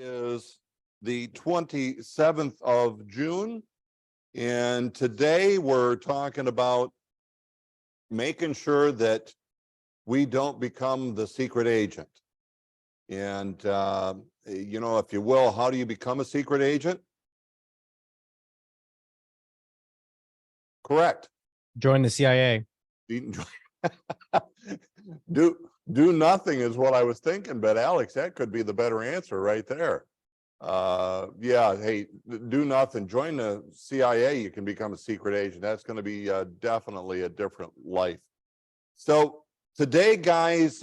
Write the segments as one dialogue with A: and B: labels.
A: Is the 27th of June, and today we're talking about making sure that we don't become the secret agent. And, if you will, how do you become a secret agent? Correct.
B: Join the CIA.
A: Do nothing is what I was thinking, but Alex, that could be the better answer right there. Yeah, hey, do nothing. Join the CIA, you can become a secret agent. That's going to be definitely a different life. So today, guys,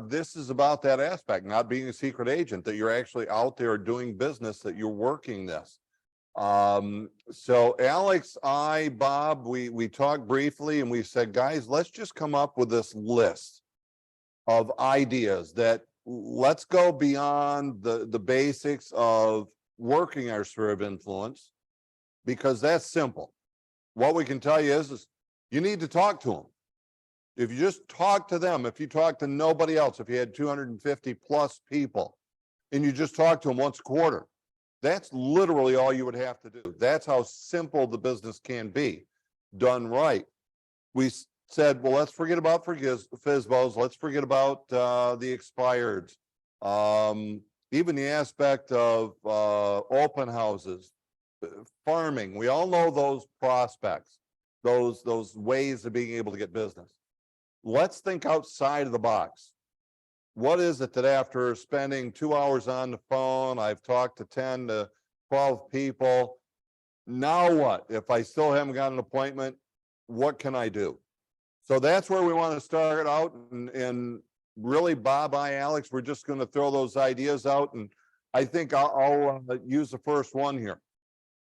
A: this is about that aspect, not being a secret agent, that you're actually out there doing business, that you're working this. So Alex, Bob, we talked briefly and we said, guys, let's just come up with this list of ideas that let's go beyond the basics of working our sphere of influence, because that's simple. What we can tell you is you need to talk to them. If you just talk to them, if you talk to nobody else, if you had 250 plus people and you just talk to them once a quarter, that's literally all you would have to do. That's how simple the business can be done right. We said, well, let's forget about FSBOs. Let's forget about the expireds. Even the aspect of open houses, farming. We all know those prospects, those ways of being able to get business. Let's think outside of the box. What is it that after spending 2 hours on the phone, I've talked to 10 to 12 people. Now what? If I still haven't got an appointment, what can I do? So that's where we want to start out. And really, Bob, Alex, we're just going to throw those ideas out. And I think I'll use the first one here.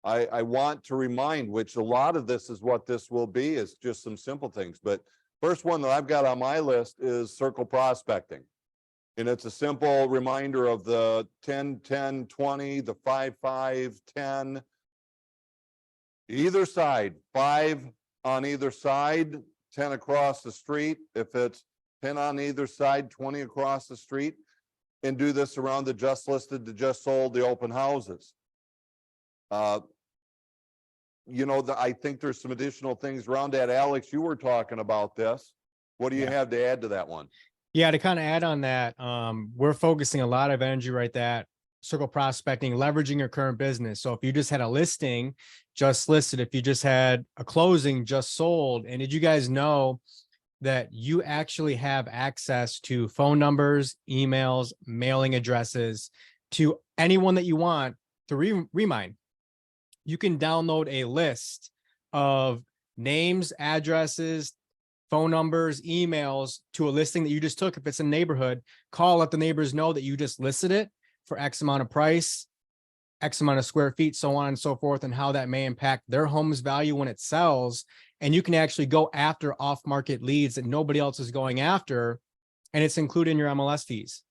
A: I want to remind, which a lot of this is what this will be, is just some simple things. But first one that I've got on my list is circle prospecting. And it's a simple reminder of the 10, 10, 20, the 5, 5, 10. Either side, 5 on either side, 10 across the street. If it's 10 on either side, 20 across the street. And do this around the just listed, the just sold, the open houses. I think there's some additional things around that. Alex, you were talking about this. What do you have to add to that one?
B: Yeah, to kind of add on that, we're focusing a lot of energy right that circle prospecting, leveraging your current business. So if you just had a listing just listed, if you just had a closing just sold, and did you guys know that you actually have access to phone numbers, emails, mailing addresses to anyone that you want through Remind? You can download a list of names, addresses, phone numbers, emails to a listing that you just took. If it's a neighborhood, call, let the neighbors know that you just listed it for X amount of price, X amount of square feet, so on and so forth, and how that may impact their home's value when it sells. And you can actually go after off-market leads that nobody else is going after, and it's included in your MLS fees.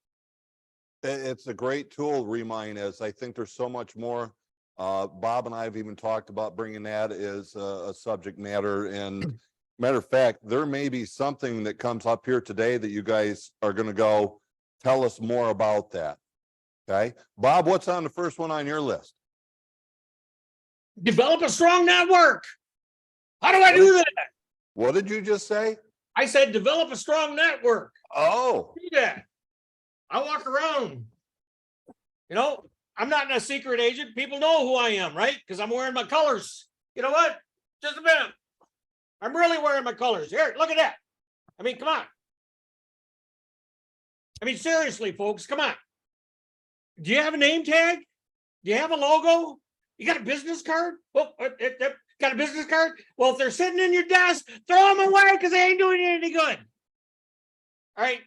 A: It's a great tool, Remind, as I think there's so much more. Bob and I have even talked about bringing that as a subject matter. And matter of fact, there may be something that comes up here today that you guys are going to go tell us more about that. Okay. Bob, what's on the first one on your list?
C: Develop a strong network. How do I do that?
A: What did you just say?
C: I said develop a strong network.
A: Oh.
C: Do that. I walk around. I'm not a secret agent. People know who I am, right? Because I'm wearing my colors. You know what? Just a minute. I'm really wearing my colors. Here, look at that. I mean, come on. I mean, seriously, folks, come on. Do you have a name tag? Do you have a logo? You got a business card? Well, got a business card? Well, if they're sitting in your desk, throw them away because they ain't doing you any good. All right.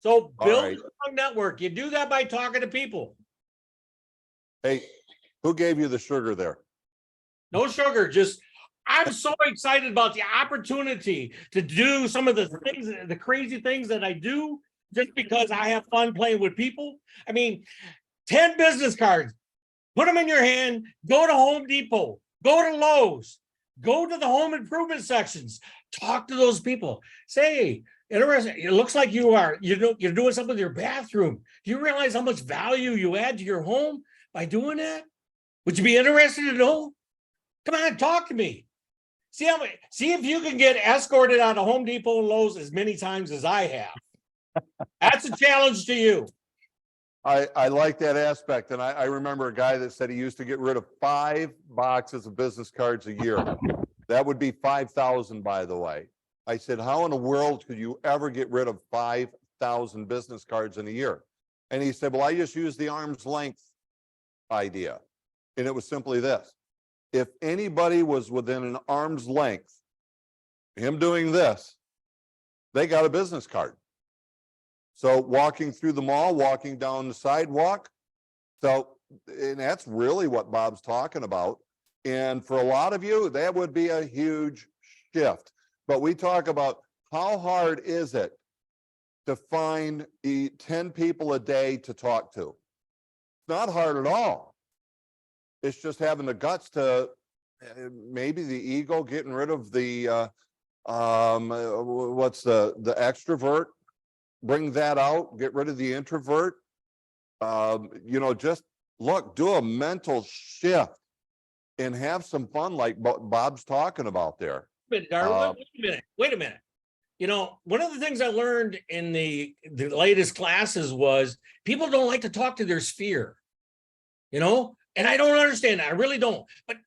C: So build a strong network. You do that by talking to people.
A: Hey, who gave you the sugar there?
C: No sugar, just I'm so excited about the opportunity to do some of the things, the crazy things that I do, just because I have fun playing with people. I mean, 10 business cards, put them in your hand, go to Home Depot, go to Lowe's, go to the home improvement sections, talk to those people. Say, Interesting. It looks like you're doing something with your bathroom. Do you realize how much value you add to your home by doing that? Would you be interested to know? Come on, talk to me. See if you can get escorted out of Home Depot and Lowe's as many times as I have. That's a challenge to you.
A: I like that aspect. And I remember a guy that said he used to get rid of 5 boxes of business cards a year. That would be 5,000, by the way. I said, how in the world could you ever get rid of 5,000 business cards in a year? And he said, well, I just use the arm's length idea. And it was simply this. If anybody was within an arm's length, him doing this, they got a business card. So walking through the mall, walking down the sidewalk. So, and that's really what Bob's talking about. And for a lot of you, that would be a huge shift. But we talk about how hard is it to find 10 people a day to talk to? It's not hard at all. It's just having the guts to maybe the ego, getting rid of the what's the extrovert, bring that out, get rid of the introvert. You know, just look, do a mental shift and have some fun like Bob's talking about there.
C: Darwin, wait a minute. You know, one of the things I learned in the latest classes was people don't like to talk to their sphere, you know, and I don't understand that. I really don't. But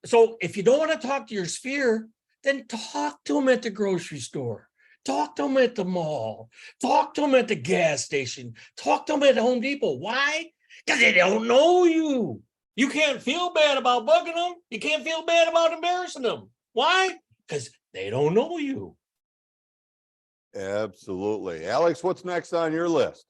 C: so if you don't want to talk to your sphere, then talk to them at the grocery store. Talk to them at the mall. Talk to them at the gas station. Talk to them at Home Depot. Why? Because they don't know you. You can't feel bad about bugging them. You can't feel bad about embarrassing them. Why? Because they don't know you.
A: Absolutely. Alex, what's next on your list?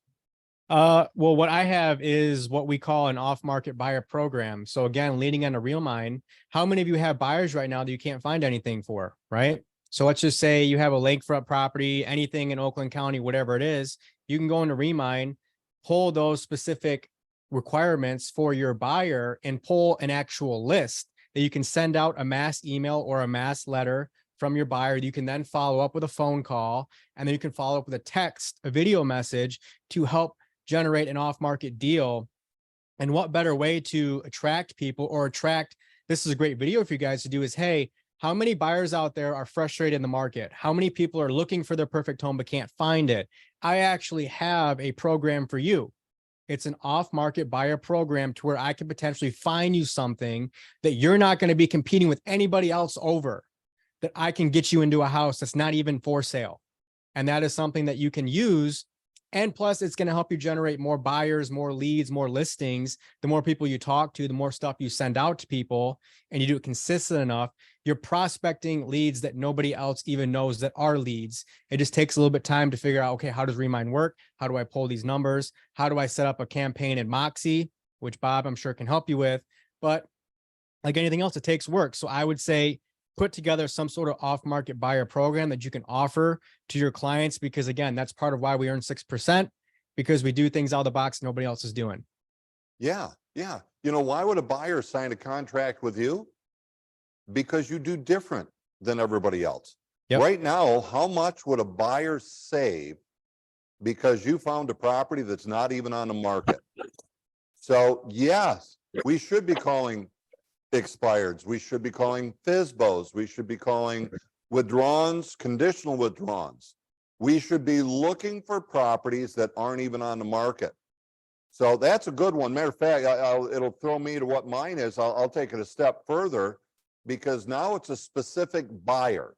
B: Well, what I have is what we call an off-market buyer program. So again, leading on a real mind, how many of you have buyers right now that you can't find anything for, right? So let's just say you have a lakefront property, anything in Oakland County, whatever it is, you can go into Remind, pull those specific requirements for your buyer and pull an actual list that you can send out a mass email or a mass letter from your buyer. You can then follow up with a phone call, and then you can follow up with a text, a video message to help generate an off-market deal. And what better way to attract people or attract, this is a great video for you guys to do is, hey, how many buyers out there are frustrated in the market? How many people are looking for their perfect home but can't find it? I actually have a program for you. It's an off-market buyer program to where I can potentially find you something that you're not going to be competing with anybody else over, that I can get you into a house that's not even for sale. And that is something that you can use. And plus, it's going to help you generate more buyers, more leads, more listings. The more people you talk to, the more stuff you send out to people, and you do it consistent enough, you're prospecting leads that nobody else even knows that are leads. It just takes a little bit of time to figure out, okay, how does Remind work? How do I pull these numbers? How do I set up a campaign in Moxie, which Bob, I'm sure, can help you with. But like anything else, it takes work. So I would say put together some sort of off-market buyer program that you can offer to your clients, because again, that's part of why we earn 6%, because we do things out of the box nobody else is doing.
A: Yeah. Yeah. You know, why would a buyer sign a contract with you? Because you do different than everybody else.
B: Yep.
A: Right now, how much would a buyer save because you found a property that's not even on the market? So yes, we should be calling expireds. We should be calling FSBOs. We should be calling withdrawals, conditional withdrawals. We should be looking for properties that aren't even on the market. So that's a good one. Matter of fact, it'll throw me to what mine is. I'll take it a step further, because now it's a specific buyer.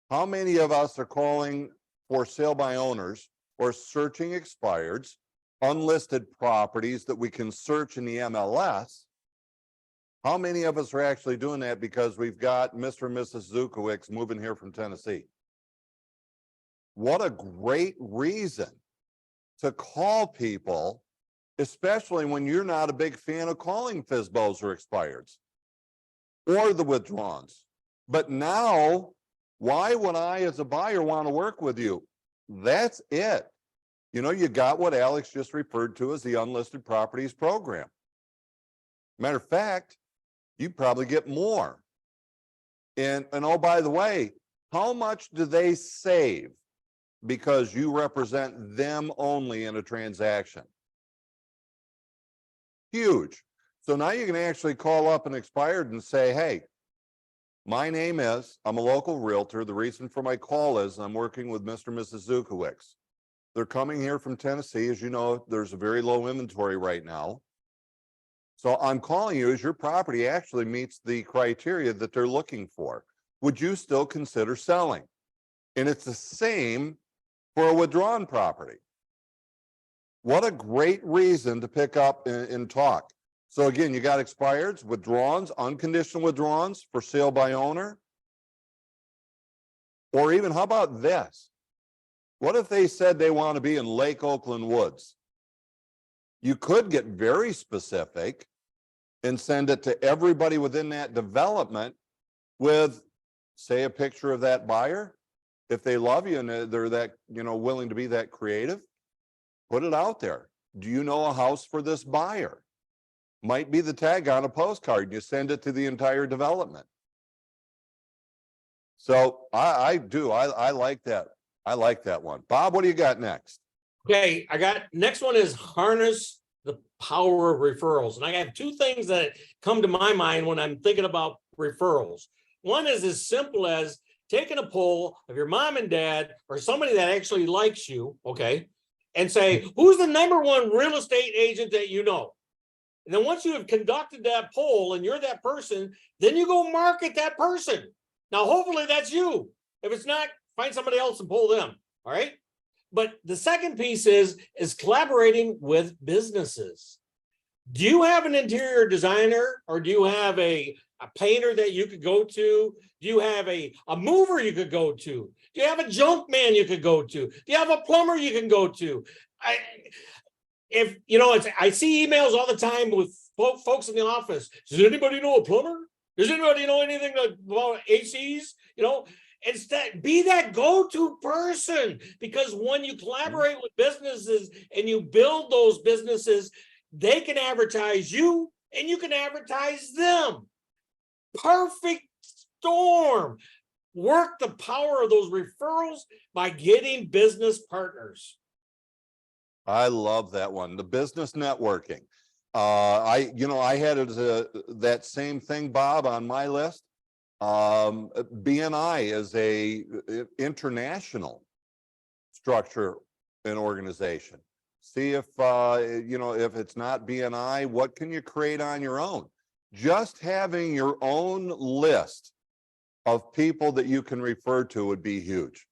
A: How many of us are calling for sale by owners or searching expireds, unlisted properties that we can search in the MLS? How many of us are actually doing that because we've got Mr. and Mrs. Zukowicz moving here from Tennessee? What a great reason to call people, especially when you're not a big fan of calling FSBOs or expireds or the withdrawals. But now, why would I as a buyer want to work with you? That's it. You know, you got what Alex just referred to as the unlisted properties program. Matter of fact, you probably get more. And oh, by the way, how much do they save because you represent them only in a transaction. Huge. So now you can actually call up an expired and say, hey, my name is, I'm a local realtor. The reason for my call is I'm working with Mr. and Mrs. Zukowicz. They're coming here from Tennessee. As you know, there's a very low inventory right now. So I'm calling you as your property actually meets the criteria that they're looking for. Would you still consider selling? And it's the same for a withdrawn property. What a great reason to pick up and talk. So again, you got expireds, withdrawals, unconditional withdrawals for sale by owner. Or even, how about this? What if they said they want to be in Lake Oakland Woods? You could get very specific and send it to everybody within that development with, say, a picture of that buyer. If they love you and they're that, willing to be that creative, put it out there. Do you know a house for this buyer? Might be the tag on a postcard. You send it to the entire development. So I like that. I like that one. Bob, what do you got next?
C: Okay, next one is harness the power of referrals. And I have two things that come to my mind when I'm thinking about referrals. One is as simple as taking a poll of your mom and dad or somebody that actually likes you, okay, and say, who's the #1 real estate agent that you know? And then once you have conducted that poll and you're that person, then you go market that person. Now, hopefully that's you. If it's not, find somebody else and poll them, all right? But the second piece is collaborating with businesses. Do you have an interior designer, or do you have a painter that you could go to? Do you have a mover you could go to? Do you have a junk man you could go to? Do you have a plumber you can go to? I see emails all the time with folks in the office. Does anybody know a plumber? Does anybody know anything about ACs? Instead, be that go-to person, because when you collaborate with businesses and you build those businesses, they can advertise you and you can advertise them. Perfect storm. Work the power of those referrals by getting business partners.
A: I love that one. The business networking. I had it as that same thing, Bob, on my list. BNI is a international structure and organization. See if if it's not BNI, what can you create on your own? Just having your own list of people that you can refer to would be huge.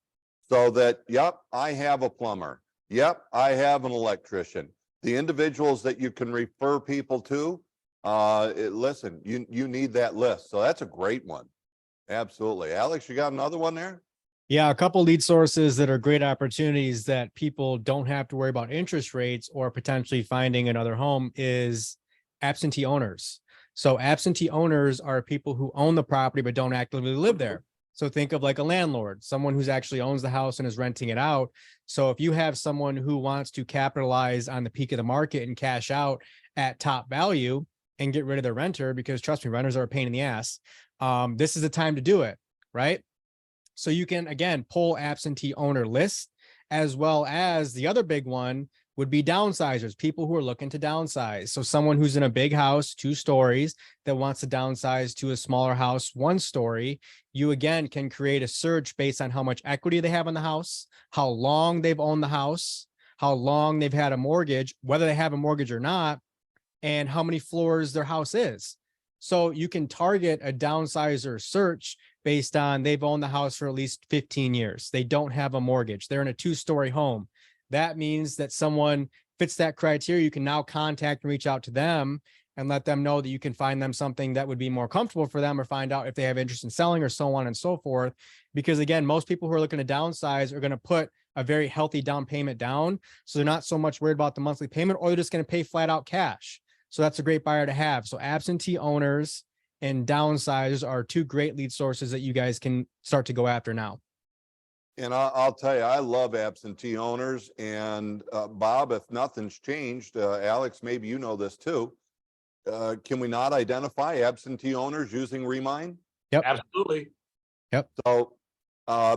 A: So that, yep, I have a plumber. Yep, I have an electrician. The individuals that you can refer people to, listen, you need that list. So that's a great one. Absolutely. Alex, you got another one there?
B: Yeah, a couple lead sources that are great opportunities that people don't have to worry about interest rates or potentially finding another home is absentee owners. So absentee owners are people who own the property but don't actively live there. So think of like a landlord, someone who's actually owns the house and is renting it out. So if you have someone who wants to capitalize on the peak of the market and cash out at top value and get rid of their renter, because trust me, renters are a pain in the ass. This is the time to do it, right? So you can, again, pull absentee owner lists, as well as the other big one would be downsizers, people who are looking to downsize. So someone who's in a big house, 2 stories, that wants to downsize to a smaller house, 1 story, you again can create a search based on how much equity they have in the house, how long they've owned the house, how long they've had a mortgage, whether they have a mortgage or not, and how many floors their house is. So you can target a downsizer search based on they've owned the house for at least 15 years. They don't have a mortgage. They're in a 2-story home. That means that someone fits that criteria. You can now contact and reach out to them and let them know that you can find them something that would be more comfortable for them, or find out if they have interest in selling, or so on and so forth. Because again, most people who are looking to downsize are going to put a very healthy down payment down. So they're not so much worried about the monthly payment, or they're just going to pay flat out cash. So that's a great buyer to have. So absentee owners and downsizers are 2 great lead sources that you guys can start to go after now.
A: And I'll tell you, I love absentee owners. And Bob, if nothing's changed, Alex, maybe you know this too. Can we not identify absentee owners using Remind?
B: Yep.
C: Absolutely.
A: So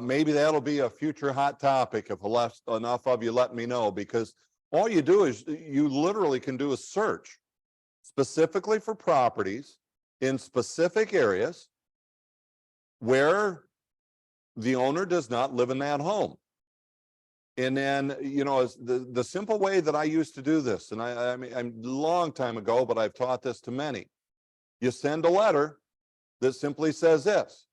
A: Maybe that'll be a future hot topic if enough of you let me know, because all you do is you literally can do a search specifically for properties in specific areas where the owner does not live in that home. And then, you know, the simple way that I used to do this, and I mean, a long time ago, but I've taught this to many. You send a letter that simply says this: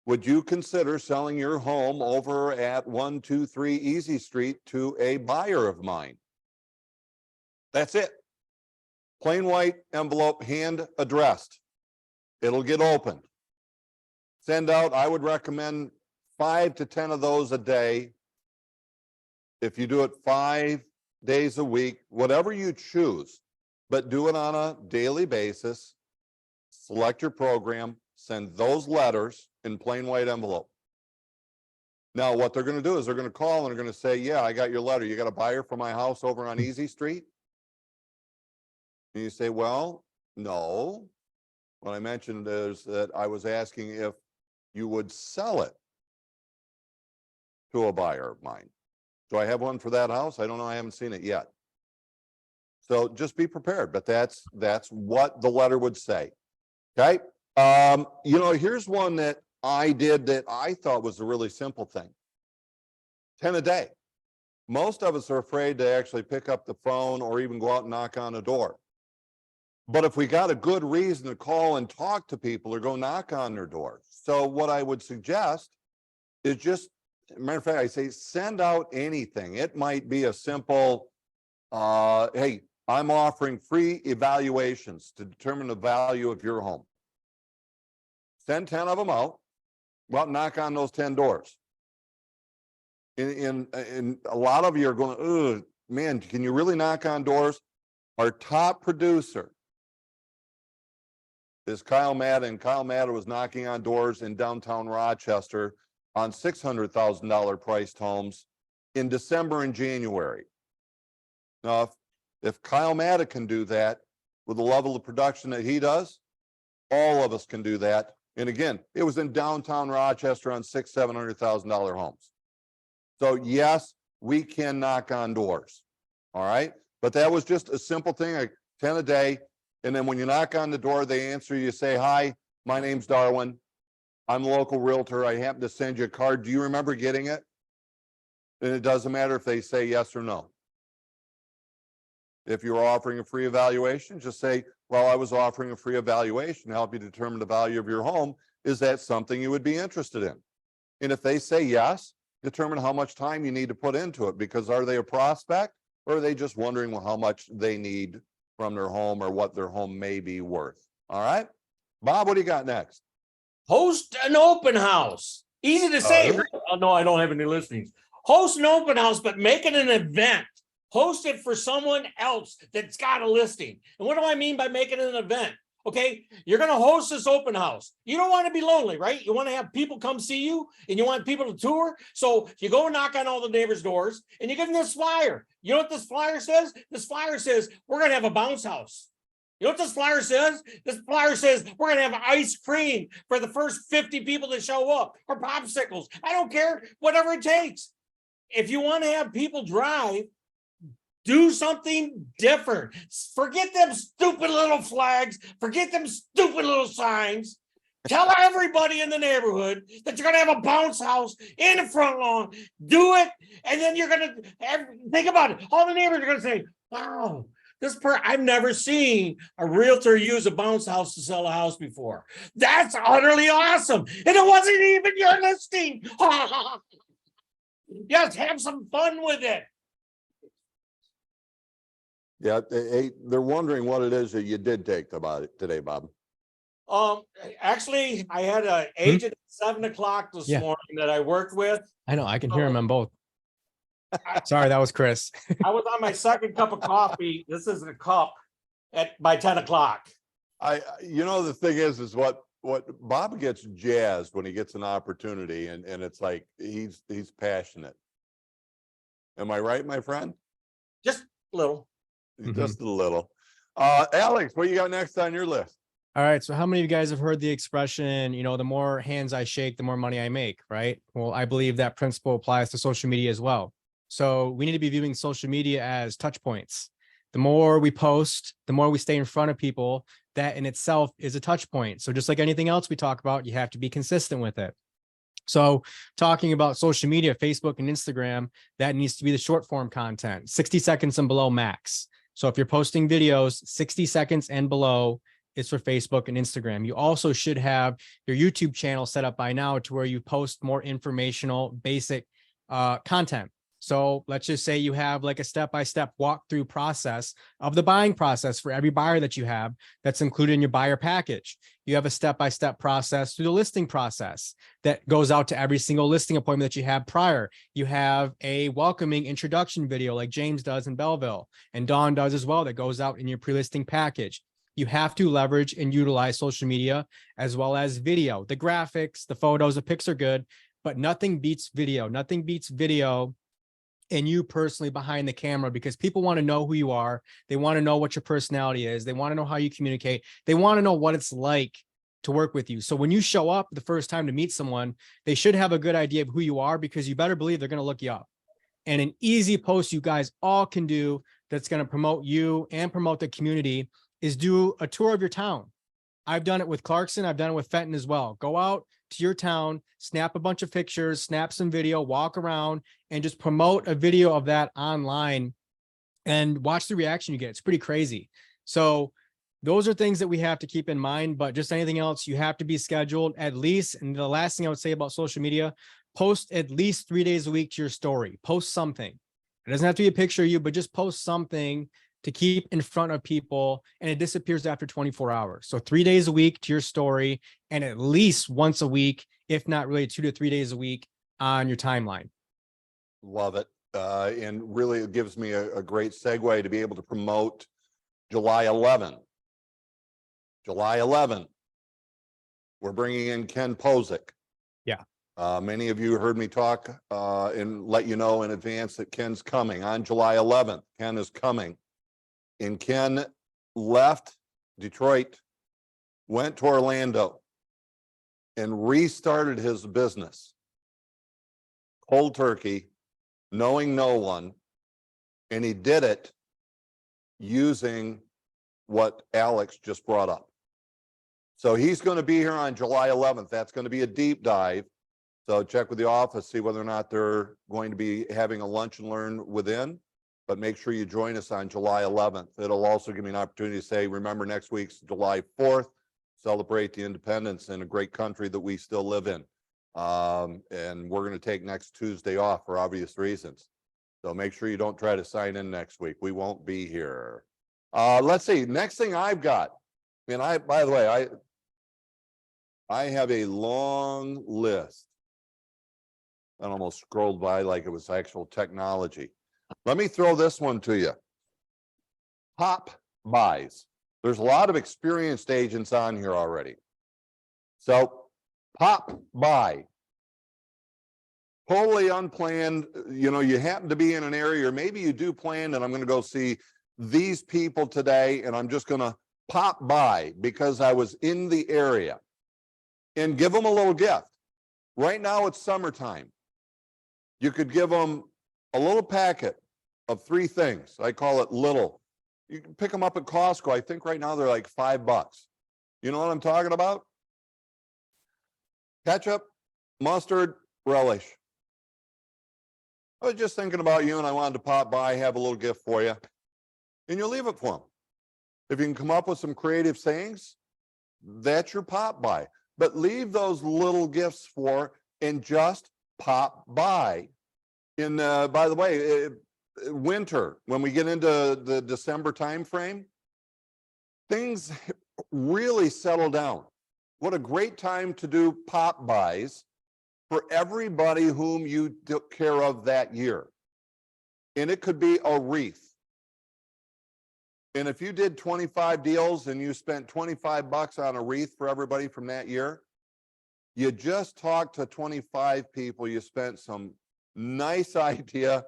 A: would you consider selling your home over at 123 Easy Street to a buyer of mine? That's it. Plain white envelope, hand addressed. It'll get opened. Send out, I would recommend 5 to 10 of those a day. If you do it 5 days a week, whatever you choose, but do it on a daily basis. Select your program, send those letters in plain white envelope. Now, what they're going to do is they're going to call and they're going to say, yeah, I got your letter. You got a buyer for my house over on Easy Street? And you say, well, no. What I mentioned is that I was asking if you would sell it to a buyer of mine. Do I have one for that house? I don't know. I haven't seen it yet. So just be prepared, but that's what the letter would say. Okay. You know, here's one that I did that I thought was a really simple thing. 10 a day. Most of us are afraid to actually pick up the phone or even go out and knock on a door. But if we got a good reason to call and talk to people or go knock on their door. So what I would suggest is just, matter of fact, I say send out anything. It might be a simple, hey, I'm offering free evaluations to determine the value of your home. Send 10 of them out. Go out and knock on those 10 doors. And a lot of you are going, oh, man, can you really knock on doors? Our top producer is Kyle Madden. And Kyle Madden was knocking on doors in downtown Rochester on $600,000 priced homes in December and January. Now, if Kyle Madden can do that with the level of production that he does, all of us can do that. And again, it was in downtown Rochester on $600,000-$700,000 homes. So yes, we can knock on doors. All right. But that was just a simple thing, like 10 a day. And then when you knock on the door, they answer, you say, hi, my name's Darwin. I'm a local realtor. I happen to send you a card. Do you remember getting it? And it doesn't matter if they say yes or no. If you're offering a free evaluation, just say, well, I was offering a free evaluation to help you determine the value of your home. Is that something you would be interested in? And if they say yes, determine how much time you need to put into it, because are they a prospect or are they just wondering how much they need from their home or what their home may be worth? All right, Bob, what do you got next?
C: Host an open house. Easy to say. Right? Oh, no, I don't have any listings. Host an open house, but make it an event. Host it for someone else that's got a listing. And what do I mean by making it an event? Okay, you're going to host this open house. You don't want to be lonely, right? You want to have people come see you and you want people to tour. So you go and knock on all the neighbors' doors and you give them this flyer. You know what this flyer says? This flyer says, we're going to have a bounce house. You know what this flyer says? This flyer says, we're going to have ice cream for the first 50 people that show up, or popsicles. I don't care, whatever it takes. If you want to have people drive, do something different. Forget them stupid little flags. Forget them stupid little signs. Tell everybody in the neighborhood that you're going to have a bounce house in the front lawn. Do it. And then you're going to think about it. All the neighbors are going to say, wow, I've never seen a realtor use a bounce house to sell a house before. That's utterly awesome. And it wasn't even your listing. Just have some fun with it.
A: Yeah, they're wondering what it is that you did take about it today, Bob.
C: Actually, I had an agent at 7 o'clock this morning that I worked with.
B: I know, I can hear him on both. Sorry, that was Chris.
C: I was on my second cup of coffee. This isn't a cup by 10 o'clock.
A: You know, the thing is what Bob gets jazzed when he gets an opportunity, and it's like he's passionate. Am I right, my friend?
C: Just a little.
A: Just a little. Alex, what you got next on your list?
B: All right. So how many of you guys have heard the expression, you know, the more hands I shake, the more money I make, right? Well, I believe that principle applies to social media as well. So we need to be viewing social media as touch points. The more we post, the more we stay in front of people, that in itself is a touch point. So just like anything else we talk about, you have to be consistent with it. So talking about social media, Facebook and Instagram, that needs to be the short form content, 60 seconds and below max. So if you're posting videos, 60 seconds and below is for Facebook and Instagram. You also should have your YouTube channel set up by now to where you post more informational, basic content. So let's just say you have like a step-by-step walkthrough process of the buying process for every buyer that you have that's included in your buyer package. You have a step-by-step process through the listing process that goes out to every single listing appointment that you have prior. You have a welcoming introduction video like James does in Belleville and Dawn does as well that goes out in your pre-listing package. You have to leverage and utilize social media as well as video. The graphics, the photos, the pics are good, but nothing beats video. Nothing beats video and you personally behind the camera, because people want to know who you are. They want to know what your personality is. They want to know how you communicate. They want to know what it's like to work with you. So when you show up the first time to meet someone, they should have a good idea of who you are, because you better believe they're going to look you up. And an easy post you guys all can do that's going to promote you and promote the community is do a tour of your town. I've done it with Clarkson. I've done it with Fenton as well. Go out to your town, snap a bunch of pictures, snap some video, walk around, and just promote a video of that online and watch the reaction you get. It's pretty crazy. So those are things that we have to keep in mind, but just anything else, you have to be scheduled at least. And the last thing I would say about social media, post at least 3 days a week to your story. Post something. It doesn't have to be a picture of you, but just post something to keep in front of people, and it disappears after 24 hours. So 3 days a week to your story, and at least once a week, if not really 2 to 3 days a week on your timeline.
A: Love it. And really it gives me a great segue to be able to promote July 11. July 11. We're bringing in Ken Posick.
B: Yeah.
A: Many of you heard me talk and let you know in advance that Ken's coming on July 11th. Ken is coming. And Ken left Detroit, went to Orlando, and restarted his business. Cold turkey, knowing no one. And he did it using what Alex just brought up. So he's going to be here on July 11th. That's going to be a deep dive. So check with the office, see whether or not they're going to be having a lunch and learn within. But make sure you join us on July 11th. It'll also give me an opportunity to say, remember next week's July 4th, celebrate the independence in a great country that we still live in. And we're going to take next Tuesday off for obvious reasons. So make sure you don't try to sign in next week. We won't be here. Let's see, next thing I've got, and by the way, I have a long list. I almost scrolled by like it was actual technology. Let me throw this one to you. Pop buys. There's a lot of experienced agents on here already. So pop buy. Totally unplanned. You know, you happen to be in an area, or maybe you do plan, and I'm going to go see these people today, and I'm just going to pop by because I was in the area, and give them a little gift. Right now it's summertime. You could give them a little packet of 3 things. I call it little. You can pick them up at Costco. I think right now they're like $5. You know what I'm talking about? Ketchup, mustard, relish. I was just thinking about you and I wanted to pop by, have a little gift for you. And you leave it for them. If you can come up with some creative sayings, that's your pop by. But leave those little gifts for and just pop by. In by the way, winter, when we get into the December time frame, things really settle down. What a great time to do pop buys for everybody whom you took care of that year. And it could be a wreath. And if you did 25 deals and you spent $25 on a wreath for everybody from that year, you just talked to 25 people, you spent some nice idea,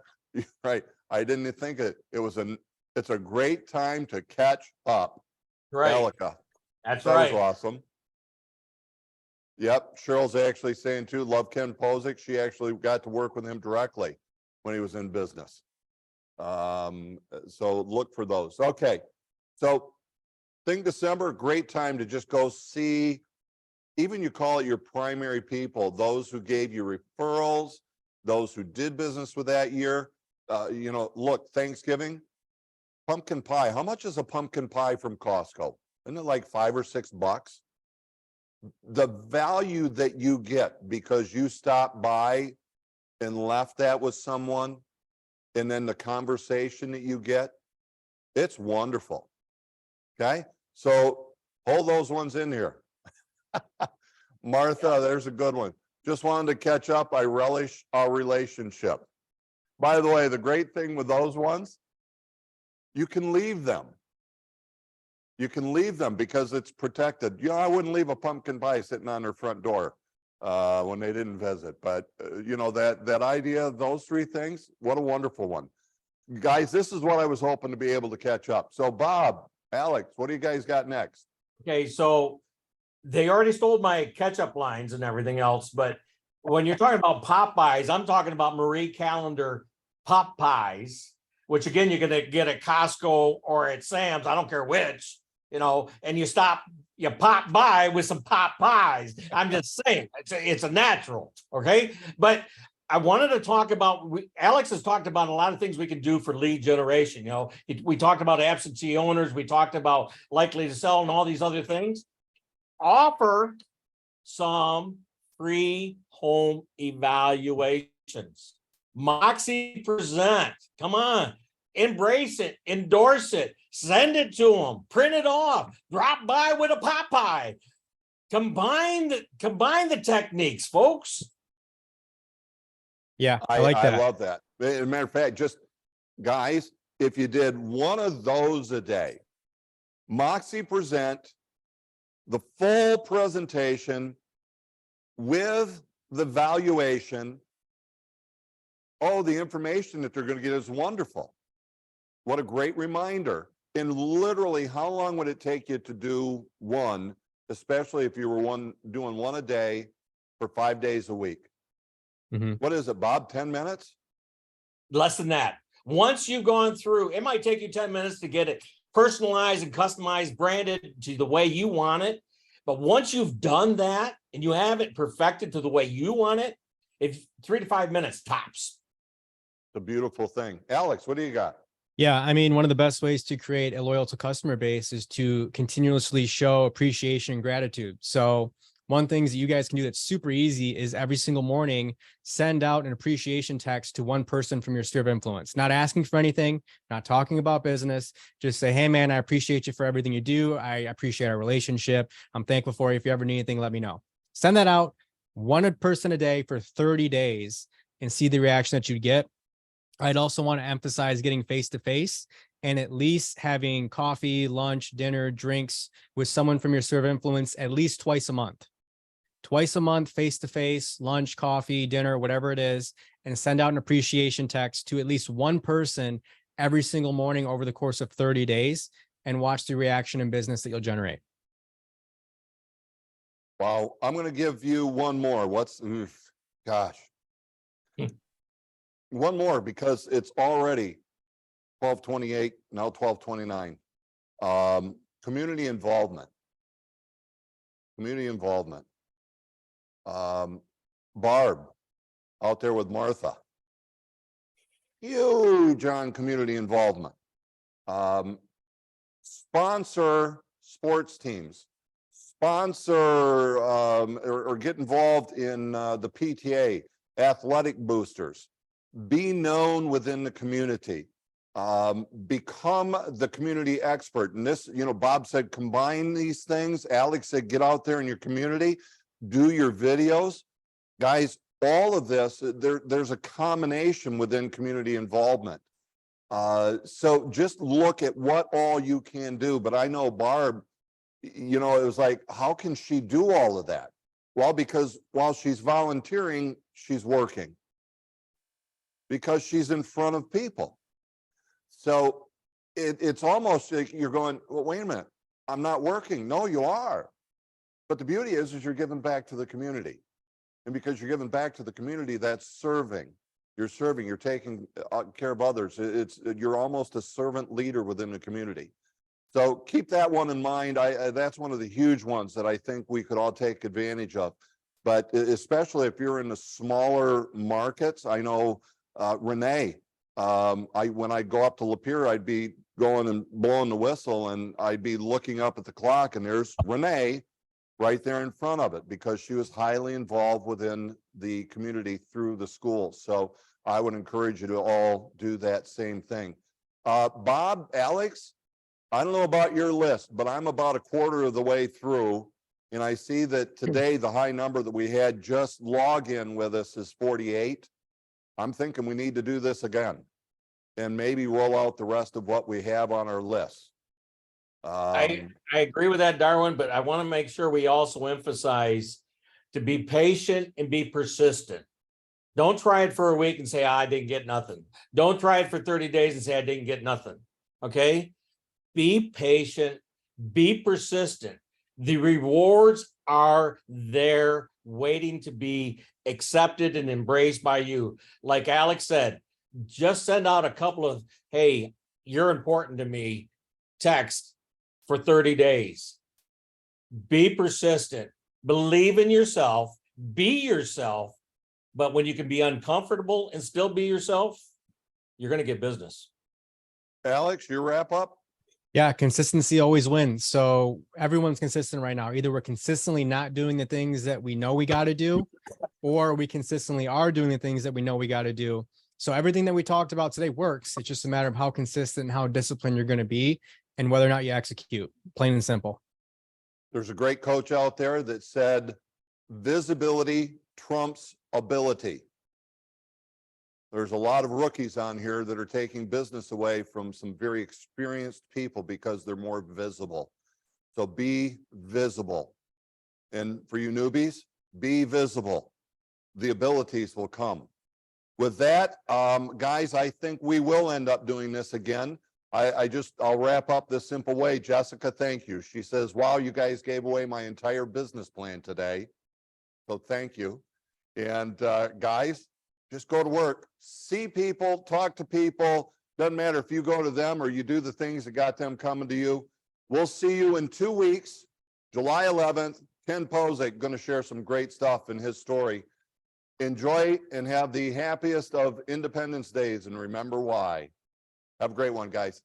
A: right? I didn't think it's a great time to catch up.
C: Right.
A: Alika.
C: That's
A: That was
C: right.
A: awesome. Yep, Cheryl's actually saying too, love Ken Posick. She actually got to work with him directly when he was in business. So look for those. Okay, so think December, great time to just go see, even you call it your primary people, those who gave you referrals, those who did business with that year. You know, look, Thanksgiving, pumpkin pie. How much is a pumpkin pie from Costco? Isn't it like $5 or $6? The value that you get because you stopped by and left that with someone, and then the conversation that you get, it's wonderful. Okay, so hold those ones in here. Martha, there's a good one. Just wanted to catch up. I relish our relationship. By the way, the great thing with those ones, you can leave them. You can leave them because it's protected. You know, I wouldn't leave a pumpkin pie sitting on their front door when they didn't visit. But you know, that idea, those three things, what a wonderful one. Guys, this is what I was hoping to be able to catch up. So Bob, Alex, what do you guys got next?
C: Okay, so they already stole my ketchup lines and everything else, but when you're talking about Popeyes, I'm talking about Marie Callender Pop Pies, which again, you're gonna get at Costco or at Sam's, I don't care which, you know, and you pop by with some pop pies. I'm just saying, it's a natural, okay? But I wanted to talk about, Alex has talked about a lot of things we can do for lead generation. You know, we talked about absentee owners, we talked about likely to sell and all these other things. Offer some free home evaluations. Moxie Present, come on, embrace it, endorse it, send it to them, print it off, drop by with a Popeye. Combine the techniques, folks.
B: Yeah, I like that.
A: I love that. As a matter of fact, just guys, if you did one of those a day, Moxie Present, the full presentation with the valuation. Oh, the information that they're going to get is wonderful. What a great reminder. And literally, how long would it take you to do one, especially if you were doing one a day for 5 days a week? What is it, Bob? 10 minutes?
C: Less than that. Once you've gone through, it might take you 10 minutes to get it personalized and customized, branded to the way you want it. But once you've done that and you have it perfected to the way you want it, if 3 to 5 minutes tops.
A: It's a beautiful thing. Alex, what do you got?
B: Yeah, I mean, one of the best ways to create a loyal customer base is to continuously show appreciation and gratitude. So one thing that you guys can do that's super easy is every single morning, send out an appreciation text to one person from your sphere of influence, not asking for anything, not talking about business. Just say, hey, man, I appreciate you for everything you do. I appreciate our relationship. I'm thankful for you. If you ever need anything, let me know. Send that out one person a day for 30 days and see the reaction that you get. I'd also want to emphasize getting face-to-face and at least having coffee, lunch, dinner, drinks with someone from your sphere of influence at least twice a month. Twice a month, face-to-face, lunch, coffee, dinner, whatever it is, and send out an appreciation text to at least one person every single morning over the course of 30 days and watch the reaction in business that you'll generate.
A: Wow, I'm going to give you one more. Gosh. One more because it's already 12:28, now 12:29. Community involvement. Community involvement. Barb, out there with Martha. Huge on community involvement. Sponsor sports teams. Sponsor or get involved in the PTA, athletic boosters. Be known within the community. Become the community expert. And this, you know, Bob said, combine these things. Alex said, get out there in your community, do your videos. Guys, all of this, there's a combination within community involvement. So just look at what all you can do. But I know Barb, you know, it was like, how can she do all of that? Well, because while she's volunteering, she's working. Because she's in front of people. So it's almost like you're going, well, wait a minute. I'm not working. No, you are. But the beauty is you're giving back to the community. And because you're giving back to the community, that's serving. You're serving, you're taking care of others. You're almost a servant leader within the community. So keep that one in mind. That's one of the huge ones that I think we could all take advantage of. But especially if you're in the smaller markets, I know Renee, when I go up to Lapeer, I'd be going and blowing the whistle, and I'd be looking up at the clock, and there's Renee right there in front of it, because she was highly involved within the community through the school. So I would encourage you to all do that same thing. Bob, Alex, I don't know about your list, but I'm about a quarter of the way through, and I see that today the high number that we had just log in with us is 48. I'm thinking we need to do this again and maybe roll out the rest of what we have on our list.
C: I agree with that, Darwin, but I want to make sure we also emphasize to be patient and be persistent. Don't try it for a week and say, I didn't get nothing. Don't try it for 30 days and say, I didn't get nothing. Okay? Be patient, be persistent. The rewards are there waiting to be accepted and embraced by you. Like Alex said, just send out a couple of, hey, you're important to me, text for 30 days. Be persistent, believe in yourself, be yourself. But when you can be uncomfortable and still be yourself, you're going to get business.
A: Alex, your wrap up?
B: Yeah, consistency always wins. So everyone's consistent right now. Either we're consistently not doing the things that we know we got to do, or we consistently are doing the things that we know we got to do. So everything that we talked about today works. It's just a matter of how consistent and how disciplined you're going to be and whether or not you execute, plain and simple.
A: There's a great coach out there that said, visibility trumps ability. There's a lot of rookies on here that are taking business away from some very experienced people because they're more visible. So be visible. And for you newbies, be visible. The abilities will come. With that, guys, I think we will end up doing this again. I'll wrap up this simple way. Jessica, thank you. She says, wow, you guys gave away my entire business plan today. So thank you. And guys, just go to work, see people, talk to people. Doesn't matter if you go to them or you do the things that got them coming to you. We'll see you in 2 weeks, July 11th. Ken Posick going to share some great stuff in his story. Enjoy and have the happiest of Independence Days, and remember why. Have a great one, guys.